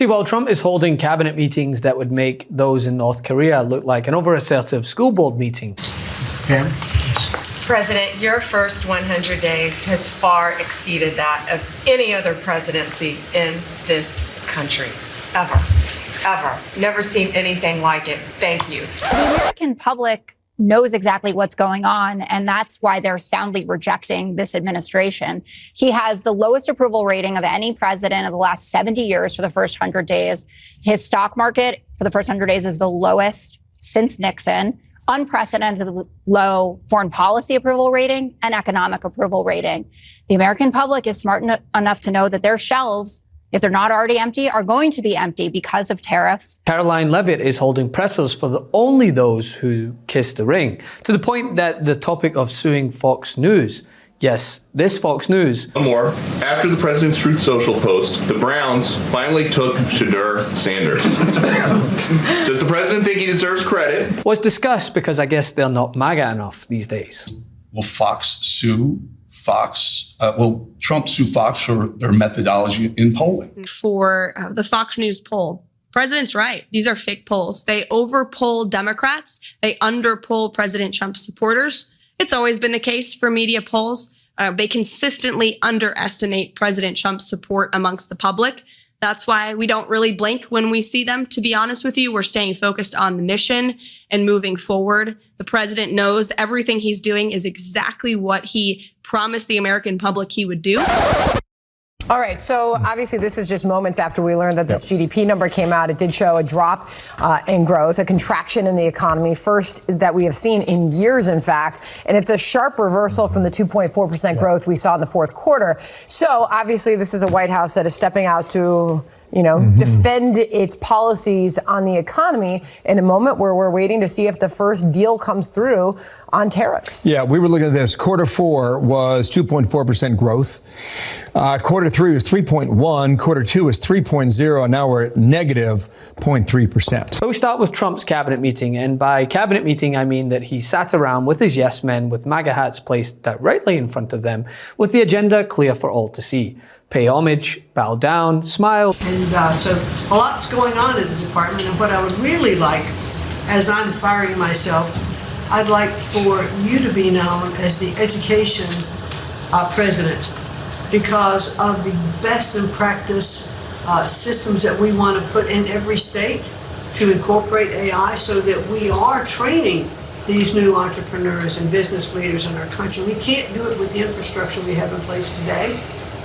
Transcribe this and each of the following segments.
See, while Trump is holding cabinet meetings that would make those in North Korea look like an over-assertive school board meeting. Pam? President, your first 100 days has far exceeded that of any other presidency in this country, ever. Ever. Never seen anything like it. Thank you. The American public knows exactly what's going on, and that's why they're soundly rejecting this administration. He has the lowest approval rating of any president of the last 70 years for the first 100 days. His stock market for the first 100 days is the lowest since Nixon. Unprecedented low foreign policy approval rating and economic approval rating. The American public is smart enough to know that their shelves, if they're not already empty, are going to be empty because of tariffs. Karoline Leavitt is holding pressers for only those who kiss the ring, to the point that the topic of suing Fox News. Yes, this Fox News. One more. After the president's Truth Social post, the Browns finally took Shadur Sanders. Does the president think he deserves credit? Was discussed because I guess they're not MAGA enough these days. Will Fox sue Fox? Will Trump sue Fox for their methodology in polling? For the Fox News poll, president's right. These are fake polls. They overpoll Democrats. They underpoll President Trump's supporters. It's always been the case for media polls. They consistently underestimate President Trump's support amongst the public. That's why we don't really blink when we see them, to be honest with you. We're staying focused on the mission and moving forward. The president knows everything he's doing is exactly what he promised the American public he would do. All right, so obviously this is just moments after we learned that this GDP number came out. It did show a drop in growth, a contraction in the economy, first that we have seen in years, in fact. And it's a sharp reversal from the 2.4% growth we saw in the fourth quarter. So obviously this is a White House that is stepping out to defend its policies on the economy in a moment where we're waiting to see if the first deal comes through on tariffs. Yeah, we were looking at this. Quarter four was 2.4% growth. Quarter three was 3.1. Quarter two was 3.0. And now we're at negative 0.3%. So we start with Trump's cabinet meeting. And by cabinet meeting, I mean that he sat around with his yes men with MAGA hats placed directly in front of them with the agenda clear for all to see. Pay homage, bow down, smile. And so a lot's going on in the department, and what I would really like, as I'm firing myself, I'd like for you to be known as the education president, because of the best in practice systems that we want to put in every state to incorporate AI so that we are training these new entrepreneurs and business leaders in our country. We can't do it with the infrastructure we have in place today.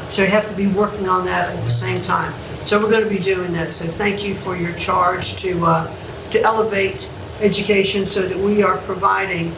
So you have to be working on that at the same time. So we're going to be doing that. So thank you for your charge to elevate education so that we are providing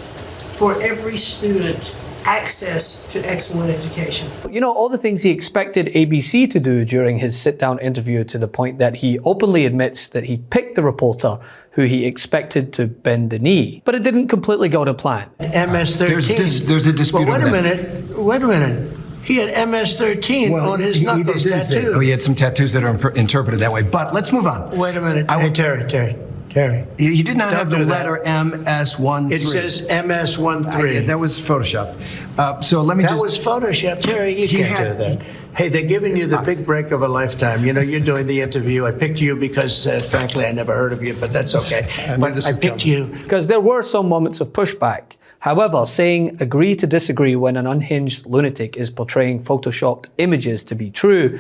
for every student access to excellent education. You know, all the things he expected ABC to do during his sit-down interview, to the point that he openly admits that he picked the reporter who he expected to bend the knee. But it didn't completely go to plan. MS-13. There's a dispute over that. Wait a minute. He had MS-13 on his knuckles tattooed. Oh, he had some tattoos that are interpreted that way. But let's move on. Wait a minute. Hey, Terry. He did not have the letter MS-13. It says MS-13. That was Photoshopped. So let me That was Photoshopped. Terry, you can't do that. Hey, they're giving you the big break of a lifetime. You know, you're doing the interview. I picked you because, frankly, I never heard of you, but that's okay. But I picked you. Because there were some moments of pushback. However, saying agree to disagree when an unhinged lunatic is portraying photoshopped images to be true,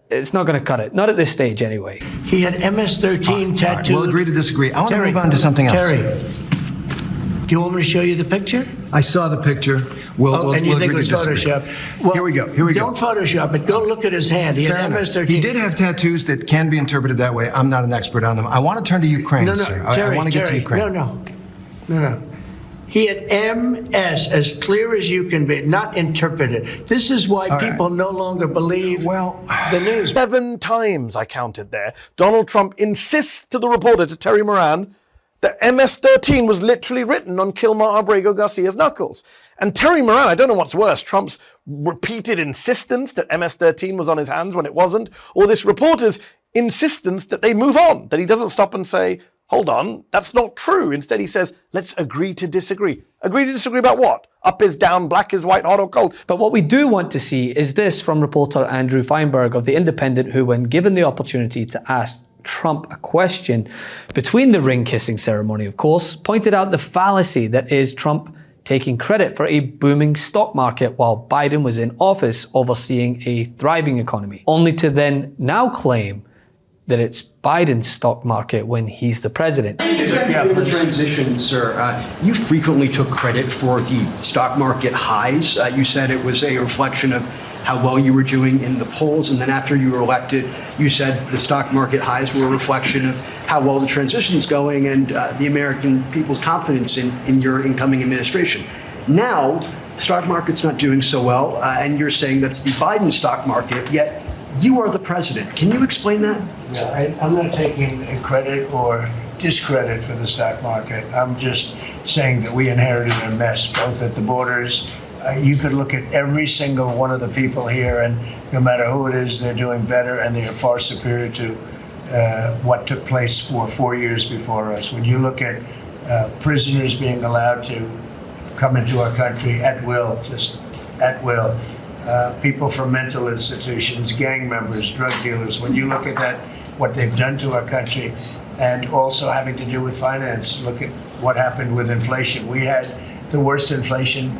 it's not going to cut it. Not at this stage, anyway. He had MS-13 tattooed. We'll agree to disagree. I want to move on to something else. Terry, do you want me to show you the picture? I saw the picture. We'll and you think it was disagree. Photoshopped? Well, here we go. Don't Photoshop it. Go look at his hand. He had MS-13. He did have tattoos that can be interpreted that way. I'm not an expert on them. I want to turn to Ukraine, sir. Terry, I want to get to Ukraine. No. He had MS, as clear as you can be, not interpreted. This is why people no longer believe the news. 7 times, I counted there, Donald Trump insists to the reporter, to Terry Moran, that MS-13 was literally written on Kilmar Abrego Garcia's knuckles. And Terry Moran, I don't know what's worse, Trump's repeated insistence that MS-13 was on his hands when it wasn't, or this reporter's insistence that they move on, that he doesn't stop and say, hold on, that's not true. Instead, he says, let's agree to disagree. Agree to disagree about what? Up is down, black is white, hot or cold. But what we do want to see is this from reporter Andrew Feinberg of The Independent, who, when given the opportunity to ask Trump a question between the ring-kissing ceremony, of course, pointed out the fallacy that is Trump taking credit for a booming stock market while Biden was in office overseeing a thriving economy, only to then now claim that it's Biden's stock market when he's the president. In the transition, sir, you frequently took credit for the stock market highs. You said it was a reflection of how well you were doing in the polls, and then after you were elected, you said the stock market highs were a reflection of how well the transition's going and the American people's confidence in your incoming administration. Now, the stock market's not doing so well, and you're saying that's the Biden stock market, yet you are the president. Can you explain that? Yeah, I'm not taking credit or discredit for the stock market. I'm just saying that we inherited a mess, both at the borders. You could look at every single one of the people here, and no matter who it is, they're doing better, and they are far superior to what took place for 4 years before us. When you look at prisoners being allowed to come into our country at will, just at will, people from mental institutions, gang members, drug dealers, when you look at that, what they've done to our country, and also having to do with finance, look at what happened with inflation. We had the worst inflation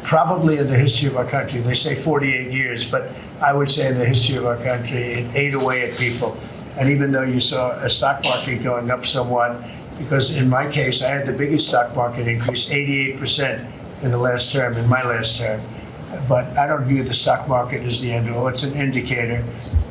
probably in the history of our country. They say 48 years, but I would say in the history of our country, it ate away at people. And even though you saw a stock market going up somewhat, because in my case, I had the biggest stock market increase, 88% in the last term, in my last term. But I don't view the stock market as the end all. It's an indicator.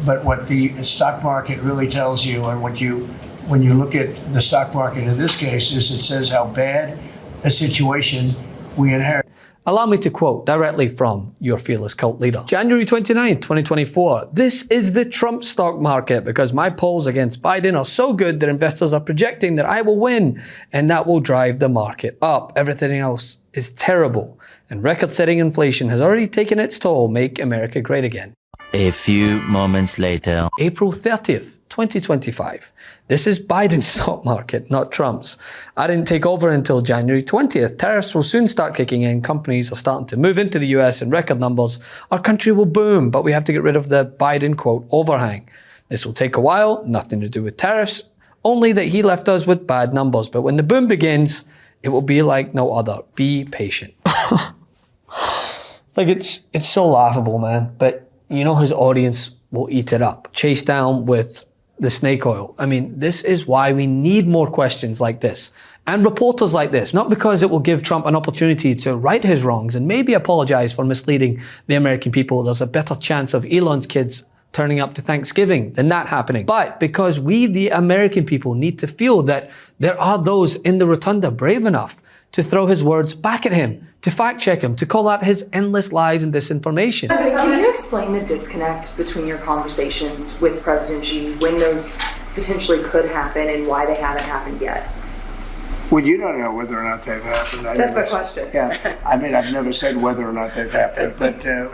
But what the stock market really tells you, and when you look at the stock market in this case, is it says how bad a situation we inherit. Allow me to quote directly from your fearless cult leader. January 29, 2024. This is the Trump stock market because my polls against Biden are so good that investors are projecting that I will win, and that will drive the market up. Everything else is terrible, and record-setting inflation has already taken its toll. Make America great again. A few moments later. April 30th, 2025. This is Biden's stock market, not Trump's. I didn't take over until January 20th. Tariffs will soon start kicking in. Companies are starting to move into the US in record numbers. Our country will boom, but we have to get rid of the Biden, quote, overhang. This will take a while, nothing to do with tariffs, only that he left us with bad numbers. But when the boom begins, it will be like no other. Be patient. Like, it's so laughable, man. But you know his audience will eat it up. Chase down with the snake oil. I mean, this is why we need more questions like this and reporters like this, not because it will give Trump an opportunity to right his wrongs and maybe apologize for misleading the American people. There's a better chance of Elon's kids turning up to Thanksgiving than that happening. But because we, the American people, need to feel that there are those in the rotunda brave enough to throw his words back at him, to fact check him, to call out his endless lies and disinformation. Can you explain the disconnect between your conversations with President Xi, when those potentially could happen and why they haven't happened yet? Well, you don't know whether or not they've happened. That's a question. Yeah, I mean, I've never said whether or not they've happened, but I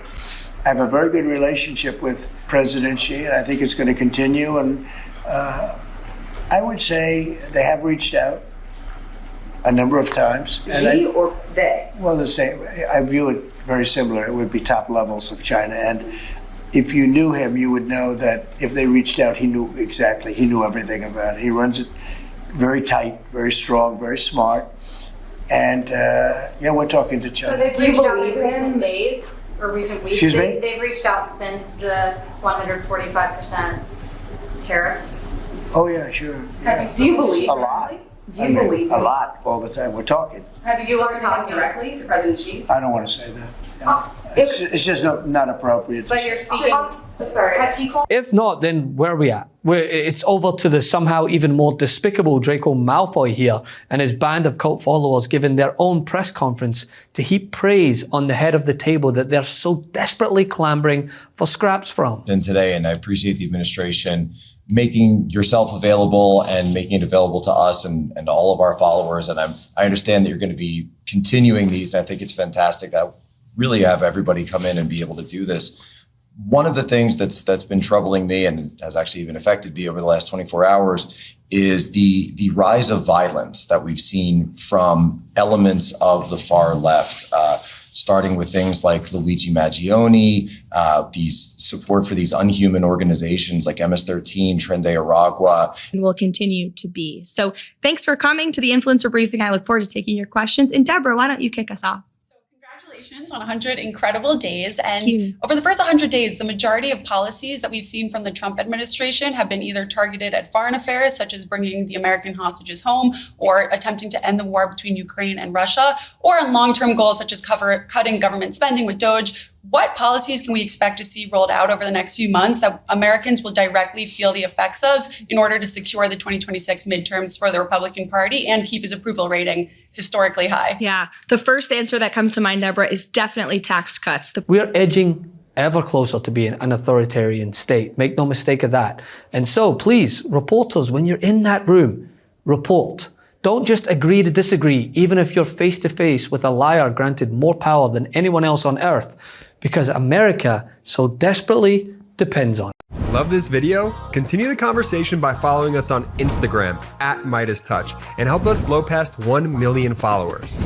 have a very good relationship with President Xi, and I think it's going to continue. And I would say they have reached out a number of times. Xi or they? Well, the same. I view it very similar. It would be top levels of China. And if you knew him, you would know that if they reached out, he knew exactly. He knew everything about it. He runs it very tight, very strong, very smart. And, yeah, we're talking to China. So they've reached out in recent days or recent weeks? Excuse me? They've reached out since the 145% tariffs? Oh, yeah, sure. Yeah. Do you believe a lot? Do you believe a lot all the time? We're talking. Have you ever talked directly to President Xi? I don't want to say that. It's just not appropriate. But you're speaking. Sorry. Has he called? If not, then where are we at? It's over to the somehow even more despicable Draco Malfoy here and his band of cult followers giving their own press conference to heap praise on the head of the table that they're so desperately clambering for scraps from. And today, and I appreciate the administration making yourself available and making it available to us and all of our followers. And I understand that you're going to be continuing these. And I think it's fantastic that really have everybody come in and be able to do this. one of the things that's been troubling me and has actually even affected me over the last 24 hours is the rise of violence that we've seen from elements of the far left, starting with things like Luigi Maggioni, these support for these unhuman organizations like MS-13, Tren de Aragua. And will continue to be. So thanks for coming to the Influencer Briefing. I look forward to taking your questions. And Deborah, why don't you kick us off? Congratulations on 100 incredible days. And over the first 100 days, the majority of policies that we've seen from the Trump administration have been either targeted at foreign affairs, such as bringing the American hostages home or attempting to end the war between Ukraine and Russia, or on long-term goals such as cutting government spending with DOGE. What policies can we expect to see rolled out over the next few months that Americans will directly feel the effects of in order to secure the 2026 midterms for the Republican Party and keep his approval rating historically high? Yeah, the first answer that comes to mind, Deborah, is definitely tax cuts. We are edging ever closer to being an authoritarian state. Make no mistake of that. And so please, reporters, when you're in that room, report. Don't just agree to disagree, even if you're face to face with a liar granted more power than anyone else on earth, because America so desperately depends on it. Love this video? Continue the conversation by following us on Instagram @MeidasTouch and help us blow past 1 million followers.